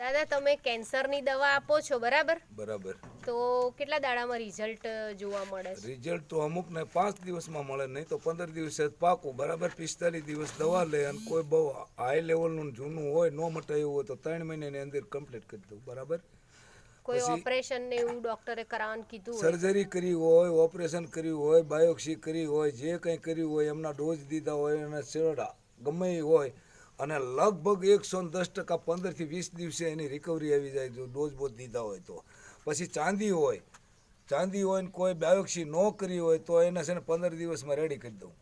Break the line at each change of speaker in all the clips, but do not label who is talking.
દાદા તમે કેન્સરની દવા આપો છો બરાબર?
બરાબર.
તો કેટલા દાડામાં રિઝલ્ટ જોવા મળે છે?
રિઝલ્ટ તો અમુકને 5 દિવસમાં મળે, નહીં તો 15 દિવસે જ પાકું. બરાબર. 45 દિવસ દવા લે અને કોઈ બહુ હાઈ લેવલનું જૂનું હોય ન મટે એવું હોય તો 3 મહિનાની અંદર કમ્પ્લીટ કરી દઉં. બરાબર.
કોઈ ઓપરેશન ને એવું ડોક્ટરે કરાવવાનું કીધું હોય?
સર્જરી કરી હોય, ઓપરેશન કર્યું હોય, બાયોપ્સી કરી હોય, જે કંઈ કર્યું હોય, એમના ડોઝ દીધા હોય અને સેવડા ગમે એ હોય અને લગભગ 110% 15 થી 20 દિવસે એની રિકવરી આવી જાય જો ડોઝ બોઝ દીધા હોય તો. પછી ચાંદી હોય ને કોઈ બાયોપ્સી ન કરી હોય તો એને છે ને 15 દિવસમાં રેડી કરી દઉં.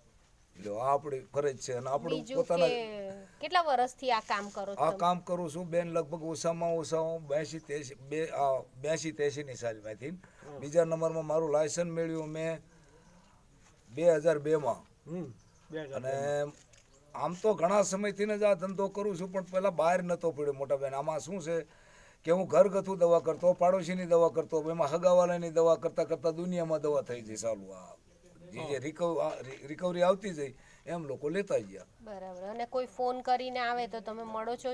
એટલે આ આપણી ફરજ છે અને આપણું પોતાના
કેટલા વર્ષથી આ કામ કરો છો?
આ કામ કરું છું બેન લગભગ ઓછામાં ઓછા 82-83 ની સાલમાંથી. બીજા નંબરમાં મારું લાયસન્સ મેળવ્યું મેં 2002માં. અને આમ તો ઘણા સમયથી જ આ ધંધો કરું છું, પણ પહેલાં બહાર નહોતો પડ્યો મોટા બેન. આમાં શું છે કે હું ઘરગથ્થુ દવા કરતો, પાડોશીની દવા કરતો, એમાં હગાવાલાની દવા કરતાં કરતાં દુનિયામાં દવા થઈ જઈ ચાલુ. આ જે રિકવરી આવતી જઈ એમ લોકો લેતા ગયા.
બરાબર. અને કોઈ ફોન કરીને આવે તો તમે મળો છો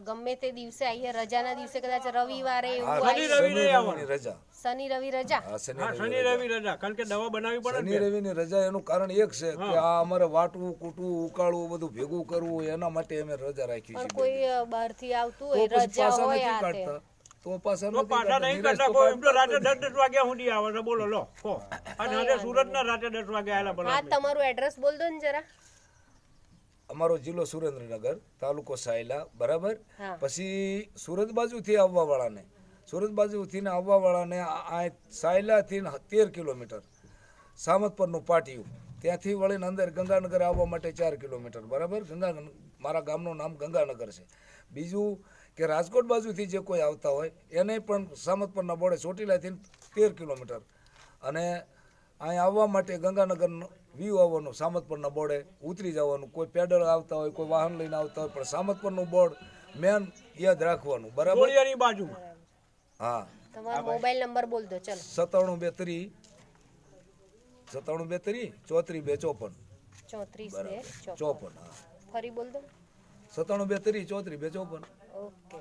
ગમે તે દિવસે? અહીંયા રજાના દિવસે કદાચ રવિવારે એવું
રજા,
શનિ રવિ રજા.
શનિ રવિ રજા, કારણ કે દવા બનાવવી પડે.
શનિ રવિની રજા એનું કારણ એક છે કે આ અમારે વાટવું, કૂટવું, ઉકાળવું બધું ભેગું કરવું, એના માટે અમે રજા રાખી છે.
કોઈ બહારથી આવતું હોય રજા હોય
તો પાછા
નહીં કરતા. કોઈ એમ તો રાતે 10 વાગ્યા સુધી આવે છે. બોલો લો અને આજે સુરતના રાતે 10 વાગે આવેલા.
હા, તમારું એડ્રેસ બોલ દો ને જરા.
અમારો જિલ્લો સુરેન્દ્રનગર, તાલુકો સાયલા. બરાબર. પછી સુરત બાજુથી આવવા વાળાને આ સાયલાથી 13 કિલોમીટર સામતપરનું પાટિયું, ત્યાંથી વળીને અંદર ગંગાનગર આવવા માટે 4 કિલોમીટર. બરાબર. મારા ગામનું નામ ગંગાનગર છે. બીજું કે રાજકોટ બાજુથી જે કોઈ આવતા હોય એને પણ સામતપરના બોર્ડે ચોટીલાથી 13 કિલોમીટર. અને અહીં આવવા માટે ગંગાનગર વ્યૂ આવવાનું, સામતપરના બોર્ડે ઉતરી જવાનું. કોઈ પેડલ આવતા હોય, કોઈ વાહન લઈને આવતા હોય, પણ સામતપરનું બોર્ડ મેન યાદ રાખવાનું. બરાબર. હા.
તમારો મોબાઈલ નંબર બોલ દો. ચલો.
9723 34 254. હા.
ફરી બોલ દો.
9723 34 254.
ઓકે.